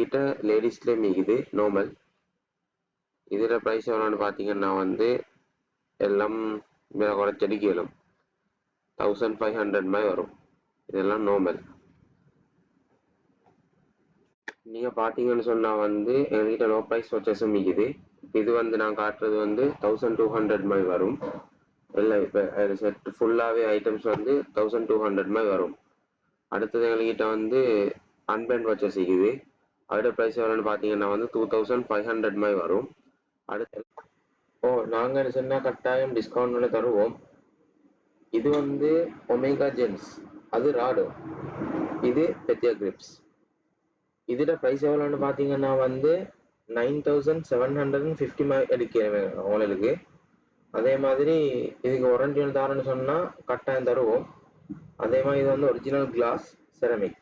கிட்ட லேடிஸ்லேயும் இருக்குது நார்மல். இதில் ப்ரைஸ் எவ்வளோன்னு பார்த்தீங்கன்னா வந்து எல்லாம் விலை குறைச்சடிக்கலும் 1500 மாதிரி வரும். இதெல்லாம் நார்மல். நீங்கள் பார்த்தீங்கன்னு சொன்னால் வந்து எங்ககிட்ட லோ ப்ரைஸ் வாட்சஸும் இருக்குது. இது வந்து நான் காட்டுறது வந்து 1200 மாதிரி வரும். இல்லை இப்போ செட் ஃபுல்லாகவே ஐட்டம்ஸ் வந்து 1200 மாதிரி வரும். அடுத்தது எங்ககிட்ட வந்து அன்பேண்ட் வாட்சஸ் இருக்குது. அதோட ப்ரைஸ் எவ்வளோன்னு பார்த்தீங்கன்னா வந்து 2500 மாதிரி வரும். அடுத்து நாங்கள் சொன்னால் கட்டாயம் டிஸ்கவுண்ட்டில் தருவோம். இது வந்து ஒமேகா ஜென்ஸ், அது ராடோ, இது பெத்தியா கிரிப்ஸ். இதோட ப்ரைஸ் எவ்வளோன்னு பார்த்தீங்கன்னா வந்து 9750 எடுக்கிறேன் உங்களுக்கு. அதே மாதிரி இதுக்கு வாரண்டி தரேன்னு சொன்னால் கட்டாயம் தருவோம். அதே மாதிரி இது வந்து original class ceramic.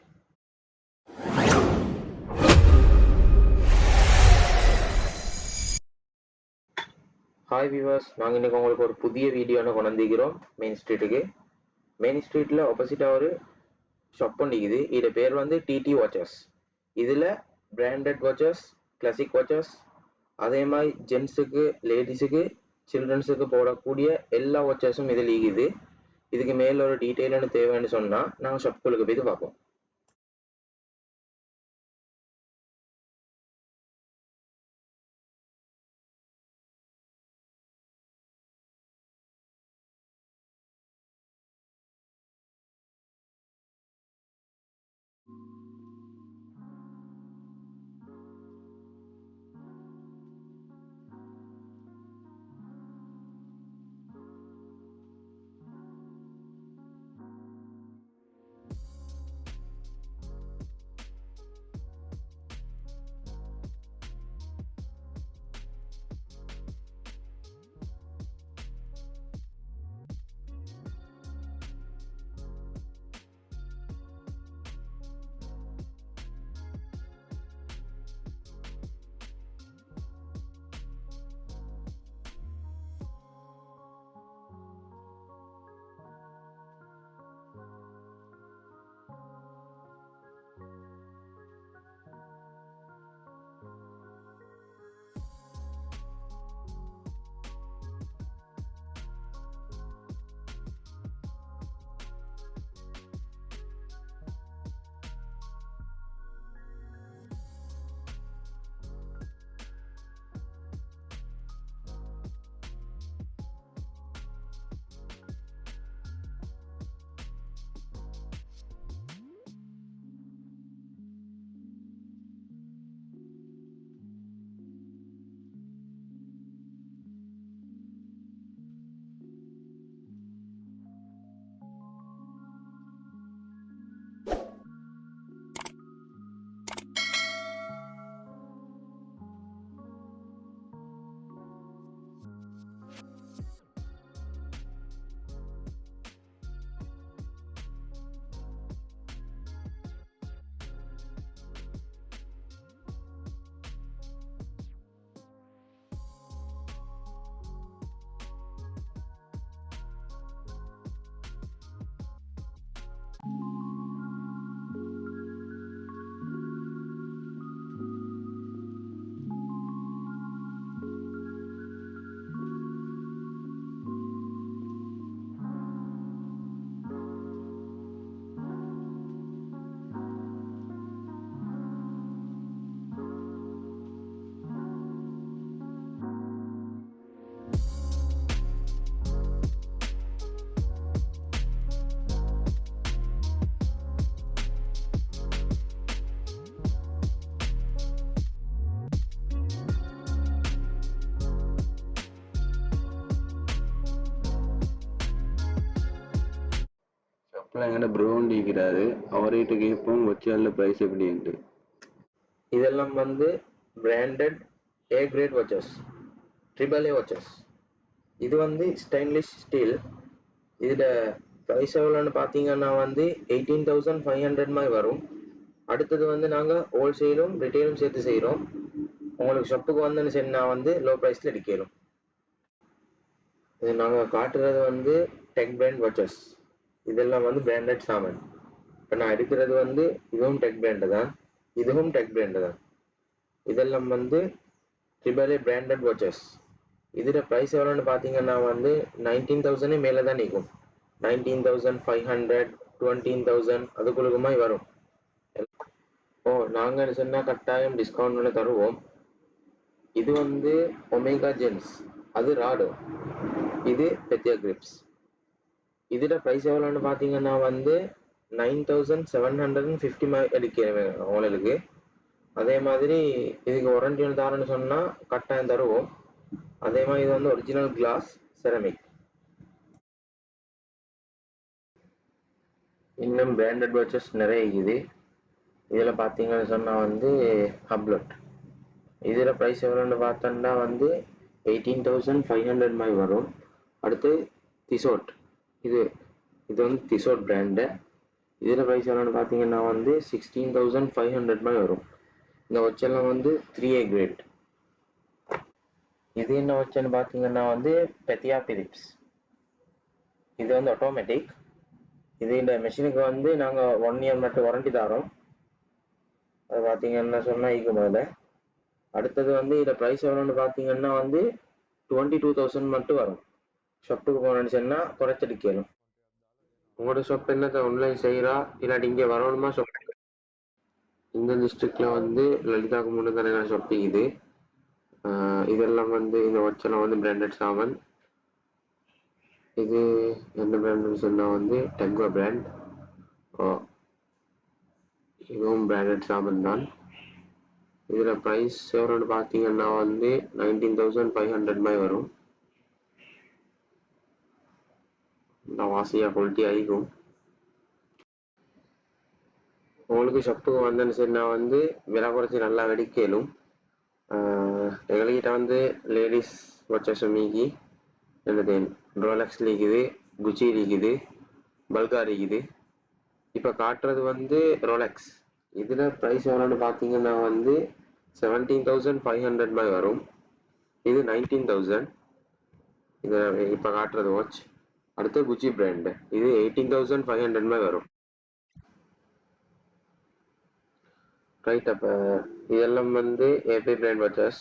Hi viewers, நாங்கள் இன்றைக்கி உங்களுக்கு ஒரு புதிய வீடியோன்னு கொண்டு வந்திருக்கிறோம் மெயின் ஸ்ட்ரீட்டுக்கு. மெயின் ஸ்ட்ரீட்டில் ஆப்போசிட்டாக ஒரு ஷாப் பண்ணிக்குது. இதோட பேர் வந்து டிடி வாட்சஸ். இதில் பிராண்டட் வாட்சஸ், கிளாசிக் வாட்சஸ், அதே மாதிரி ஜென்ஸுக்கு, லேடிஸுக்கு, சில்ட்ரன்ஸுக்கு போடக்கூடிய எல்லா வாட்சஸும் இதில் இருக்குது. இதுக்கு மேலே ஒரு டீட்டெயிலான தேவைன்னு சொன்னால் நாங்கள் ஷாப்புகளுக்கு போய் பார்ப்போம். எங்கிட்ட ப்ரோன் இருக்கிறாரு, அவர்கிட்ட கேட்போம் வச்சால ப்ரைஸ் எப்படின்ட்டு. இதெல்லாம் வந்து branded A grade watches, triple A watches. இது வந்து ஸ்டெயின்லெஸ் ஸ்டீல். இதில் ப்ரைஸ் எவ்வளோன்னு பார்த்தீங்கன்னா வந்து 18500 மாதிரி வரும். அடுத்தது வந்து நாங்கள் ஹோல்சேலும் ரிட்டெயிலும் சேர்த்து செய்கிறோம். உங்களுக்கு ஷாப்புக்கு வந்துன்னு சொன்னால் வந்து லோ ப்ரைஸில் எடுக்கணும். இது நாங்கள் காட்டுறது வந்து டெக் பிராண்ட் வாட்சஸ். இதெல்லாம் வந்து பிராண்டட் சாமான். இப்போ நான் எடுக்கிறது வந்து இதுவும் டெக் பிராண்டு தான். இதுவும் டெக் பிராண்ட் தான். இதெல்லாம் வந்து ட்ரிபிள் பிராண்டட் வாட்சஸ். இதோட ப்ரைஸ் எவ்வளோன்னு பார்த்தீங்கன்னா வந்து 19,000 மேலே தான் நிற்கும். 19,500, 20,000 அதுக்குள்ளுக்குமா வரும். ஓ, நாங்கள் சொன்னால் கட்டாயம் டிஸ்கவுண்ட் ஒன்று தருவோம். இது வந்து ஒமேகா ஜென்ஸ், அது ராடோ, இது பெத்தியா கிரிப்ஸ். இதோட ப்ரைஸ் எவ்வளோன்னு பார்த்தீங்கன்னா வந்து 9,750 எடுக்கிறேன் உங்களுக்கு. அதே மாதிரி இதுக்கு வாரண்டி ஒன்று தரேன்னு சொன்னால் கட்டாயம் தருவோம். அதே மாதிரி இது வந்து ஒரிஜினல் கிளாஸ் செரமிக். இன்னும் பிராண்டட் வாட்சஸ் நிறைய இருக்குது. இதில் பார்த்தீங்கன்னு சொன்னால் வந்து ஹப்லட். இதில் ப்ரைஸ் எவ்வளோன்னு பார்த்தோன்னா வந்து 18,500 மாதிரி வரும். அடுத்து திசோட், இது வந்து திசோட் பிராண்டு. இதில் ப்ரைஸ் எவ்வளோன்னு பார்த்தீங்கன்னா வந்து 16,500 மாதிரி வரும். இந்த வாட்செல்லாம் வந்து 3A கிரேட். இது என்ன வாட்சுன்னு பார்த்தீங்கன்னா வந்து பெத்தியா பிலிப்ஸ். இது வந்து ஆட்டோமேட்டிக். இது இந்த மெஷினுக்கு வந்து நாங்கள் 1 இயர் மட்டும் வாரண்டி தரோம். அது பார்த்தீங்கன்னா சொன்னால் இதுக்கு மேலே. அடுத்தது வந்து இதில் ப்ரைஸ் எவ்வளோன்னு பார்த்தீங்கன்னா வந்து 22,000 மட்டும் வரும். ஷாப்புக்கு போனேன்னு சொன்னால் குறைச்சடிக்கணும். உங்களோட ஷாப் என்னத்தை ஆன்லைன் செய்கிறா இல்லாட்டி இங்கே வரணுமா ஷாப்? இந்த டிஸ்ட்ரிக்டில் வந்து லலிதாவுக்கு முன்னே நிறைய ஷாப் இருக்குது. இதெல்லாம் வந்து இந்த வாட்செல்லாம் வந்து பிராண்டட் சாமான். இது என்ன பிராண்டுன்னு சொன்னால் வந்து டெக்வா பிராண்ட். இதுவும் பிராண்டட் சாமான் தான். இதில் ப்ரைஸ் எவ்வளோன்னு பார்த்தீங்கன்னா வந்து 19,500 மாதிரி வரும். நல்லா வாசியாக குவாலிட்டி ஆகிக்கும். உங்களுக்கு ஷாப்புக்கு வந்தேன்னு சொன்னா வந்து விலை குறைச்சி நல்லா வெடிக்கலும். எங்கள்கிட்ட வந்து லேடிஸ் வாட்சஸ் மீக்கி என்னது ரோலக்ஸ் இருக்குது, குச்சி இருக்குது, பல்கா இருக்குது. இப்போ காட்டுறது வந்து ரோலக்ஸ். இதில் ப்ரைஸ் எவ்வளோன்னு பார்த்தீங்கன்னா வந்து 17,500 மாதிரி வரும். இது 19,000. இது இப்போ காட்டுறது வாட்ச். அடுத்து குச்சி பிராண்டு, இது 18,500 மாதிரி வரும். ரைட். அப்போ இதெல்லாம் வந்து ஏபி பிராண்ட் வாட்சஸ்.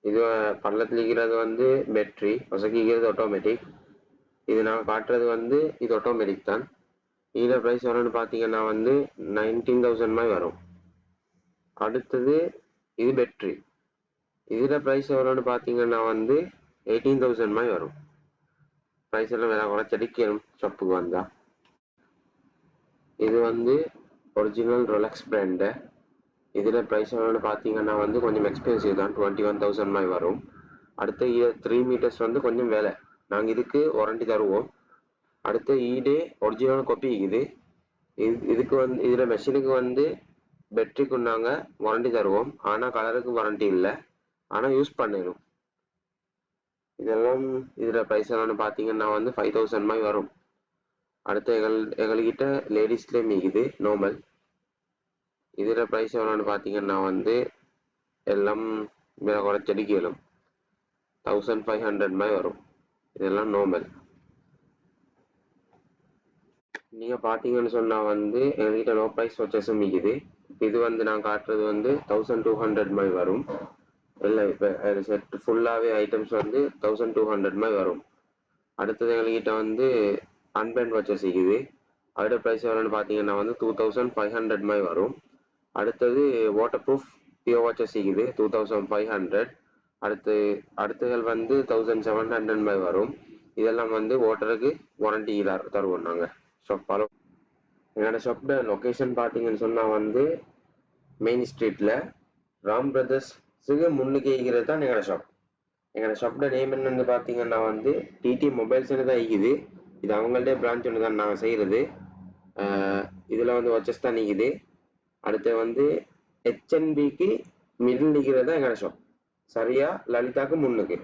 இது பள்ளத்தில் இருக்கிறது வந்து பேட்ரி, வசக்கிக்கிறது ஆட்டோமேட்டிக். இது நான் காட்டுறது வந்து இது ஆட்டோமேட்டிக் தான். இதில் ப்ரைஸ் எவ்வளோன்னு பார்த்தீங்கன்னா வந்து 19,000 மாதிரி வரும். அடுத்தது இது பேட்ரி. இதில் ப்ரைஸ் எவ்வளோன்னு பார்த்தீங்கன்னா வந்து 18,000 மாதிரி வரும். ப்ரைஸ் எல்லாம் வேற குறைச்சடிக்கணும் ஷாப்புக்கு வந்தால். இது வந்து ஒரிஜினல் ரோலக்ஸ் பிராண்டு. இதில் ப்ரைஸ் எவ்வளோன்னு பார்த்தீங்கன்னா வந்து கொஞ்சம் எக்ஸ்பென்சிவ் தான், 21,000 மாதிரி வரும். அடுத்து 3 மீட்டர்ஸ் வந்து கொஞ்சம் வேலை, நாங்கள் இதுக்கு வாரண்டி தருவோம். அடுத்து ஈடே ஒரிஜினல் காப்பி இருக்குது. இதுக்கு வந்து இதில் மெஷினுக்கு வந்து பேட்டரிக்கு நாங்கள் வாரண்டி தருவோம். ஆனால் கலருக்கு வாரண்டி இல்லை, ஆனால் யூஸ் பண்ணிடும். இதெல்லாம் இதில் ப்ரைஸ் எவ்வளோன்னு பார்த்தீங்கன்னா வந்து 5,000 மாதிரி வரும். அடுத்து எங்கள்கிட்ட லேடிஸ்லேயும் இருக்குது நார்மல். இதில் ப்ரைஸ் எவ்வளோன்னு பார்த்தீங்கன்னா வந்து எல்லாம் விலை குறைச்சடிக்கலும் 1,500 மாதிரி வரும். இதெல்லாம் நார்மல். நீங்கள் பார்த்தீங்கன்னு சொன்னால் வந்து எங்கள்கிட்ட லோ ப்ரைஸ் வாட்சஸும் இருக்குது. இது வந்து நான் காட்டுறது வந்து 1,200 மாதிரி வரும். இல்லை, இப்போ செட் ஃபுல்லாகவே ஐட்டம்ஸ் வந்து 1,200 மாதிரி வரும். அடுத்தது எங்கள்கிட்ட வந்து அன்பேண்ட் வாட்சஸ் இருக்குது. அதோட ப்ரைஸ் எவ்வளோன்னு பார்த்தீங்கன்னா வந்து 2,500 மாதிரி வரும். அடுத்தது வாட்டர் ப்ரூஃப் பியோ வாட்சஸ் இருக்குது, 2,500. அடுத்தது வந்து 1,700 மாதிரி வரும். இதெல்லாம் வந்து வாட்டருக்கு வாரண்டி தருவோம் நாங்கள் ஷாப்பால். என்னோட ஷாப்போட லொக்கேஷன் பார்த்தீங்கன்னு சொன்னால் வந்து மெயின் ஸ்ட்ரீட்டில் ராம் பிரதர்ஸுக்கு முன்னுக்கு இருக்கிறது தான் எங்களோட ஷாப். எங்களோட ஷாப்போட நேம் என்னன்னு பார்த்தீங்கன்னா வந்து டிடி மொபைல்ஸ்னு தான் இருக்குது. இது அவங்கள்டே பிரான்ச் ஒன்று தான் நாங்கள் செய்கிறது. இதில் வந்து வாட்சஸ் தான் நிற்குது. அடுத்து வந்து HNBக்கு மிடில் நிற்கிறது தான் எங்களோட ஷாப், சரியா லலிதாவுக்கு முன்னுக்கு.